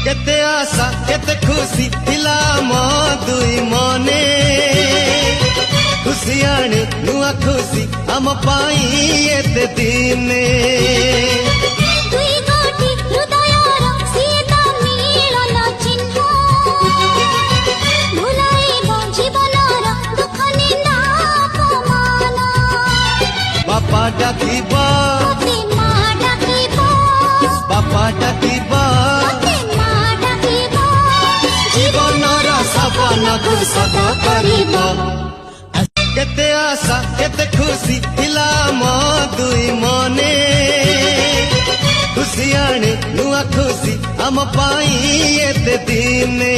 केते आशा केते खुशी थिला मो दुई मने खुशी आने नुआ खुशी हम पाई एते दिने दुई गोटी हृदयर सीता मिलन चिन्ह भुलाइब जीवनर दुख निंदा अपमान बापा डाकिबा माँ डाकिब बापा डाकिबा जीवनर सपना को सदा करिब केते आशा केते खुशी थिला मो दुई मने खुशी आने नुआ खुशी हम पाई एते दिने।